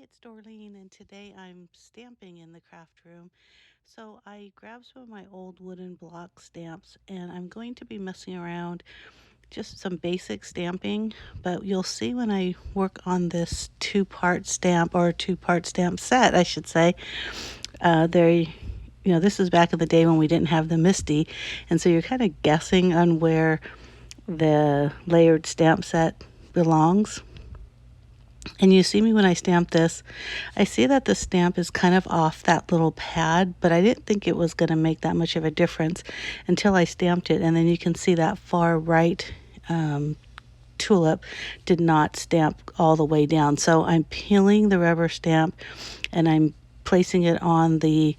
it's Dorleen, and today I'm stamping in the craft room. So I grabbed some of my old wooden block stamps, and I'm going to be messing around just some basic stamping. But you'll see when I work on this two-part stamp, or two-part stamp set, I should say, this is back in the day when we didn't have the MISTI, and so you're kind of guessing on where the layered stamp set belongs. And you see me when I stamp this, I see that the stamp is kind of off that little pad, but I didn't think it was going to make that much of a difference until I stamped it. And then you can see that far right tulip did not stamp all the way down. So I'm peeling the rubber stamp and I'm placing it on the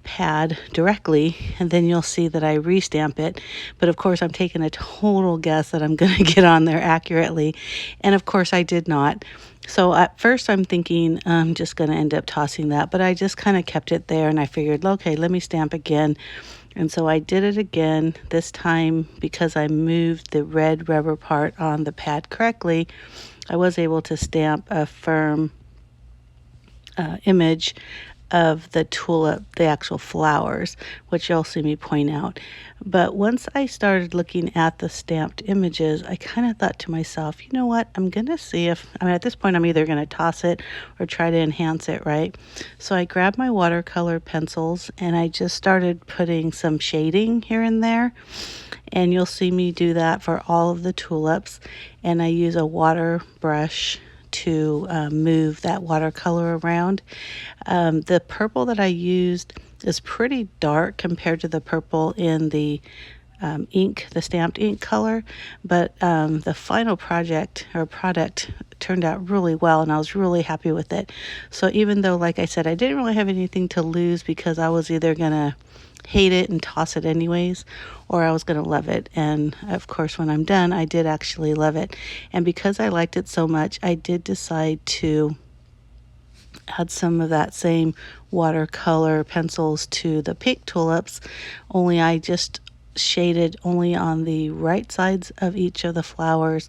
pad directly, and then you'll see that I restamp it. But of course I'm taking a total guess that I'm going to get on there accurately, and of course I did not. So at first I'm thinking I'm just going to end up tossing that, but I just kind of kept it there, and I figured, okay, let me stamp again. And so I did it again. This time, because I moved the red rubber part on the pad correctly, I was able to stamp a firm image of the tulip, the actual flowers, which you'll see me point out. But once I started looking at the stamped images, I kind of thought to myself, you know what, I'm going to see if, at this point I'm either going to toss it or try to enhance it, right? So I grabbed my watercolor pencils and I just started putting some shading here and there. And you'll see me do that for all of the tulips. And I use a water brush to move that watercolor around. The purple that I used is pretty dark compared to the purple in the ink, the stamped ink color, but the final product turned out really well, and I was really happy with it. So even though, like I said, I didn't really have anything to lose, because I was either gonna hate it and toss it anyways, or I was going to love it. And of course, when I'm done, I did actually love it. And because I liked it so much, I did decide to add some of that same watercolor pencils to the pink tulips, only I just shaded only on the right sides of each of the flowers,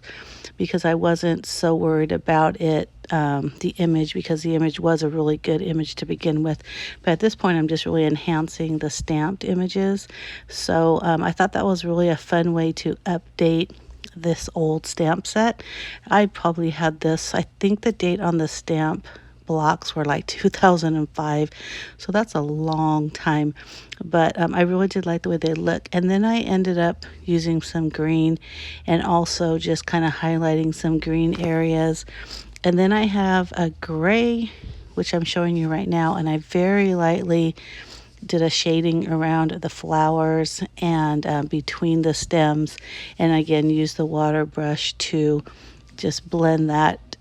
because I wasn't so worried about it, the image, because the image was a really good image to begin with. But at this point I'm just really enhancing the stamped images. So I thought that was really a fun way to update this old stamp set. I probably had this, I think the date on the stamp blocks were like 2005, so that's a long time. But I really did like the way they look. And then I ended up using some green and also just kind of highlighting some green areas. And then I have a gray, which I'm showing you right now, and I very lightly did a shading around the flowers and between the stems, and again used the water brush to just blend that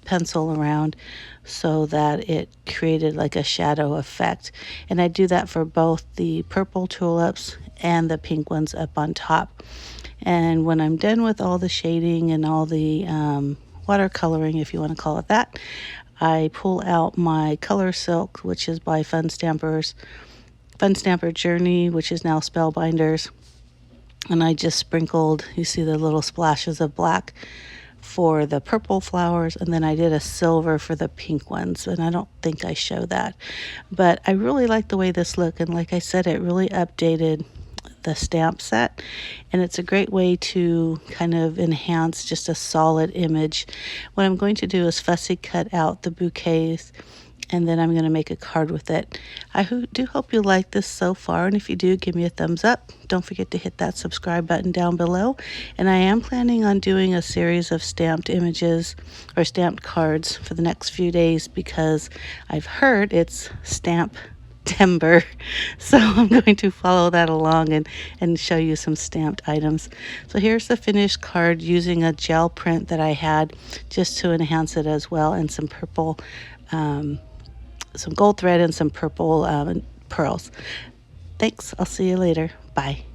pencil around so that it created like a shadow effect. And I do that for both the purple tulips and the pink ones up on top. And when I'm done with all the shading and all the watercoloring, if you want to call it that, I pull out my color silk, which is by Fun Stamper Journey, which is now Spellbinders. And I just sprinkled, you see the little splashes of black for the purple flowers, and then I did a silver for the pink ones, and I don't think I show that. But I really like the way this looked, and like I said, it really updated the stamp set, and it's a great way to kind of enhance just a solid image. What I'm going to do is fussy cut out the bouquets, and then I'm going to make a card with it. I do hope you like this so far, and if you do, give me a thumbs up. Don't forget to hit that subscribe button down below. And I am planning on doing a series of stamped images or stamped cards for the next few days, because I've heard it's Stamp-tember. So I'm going to follow that along and show you some stamped items. So here's the finished card using a gel print that I had just to enhance it as well, and some purple some gold thread and some purple pearls. Thanks. I'll see you later. Bye.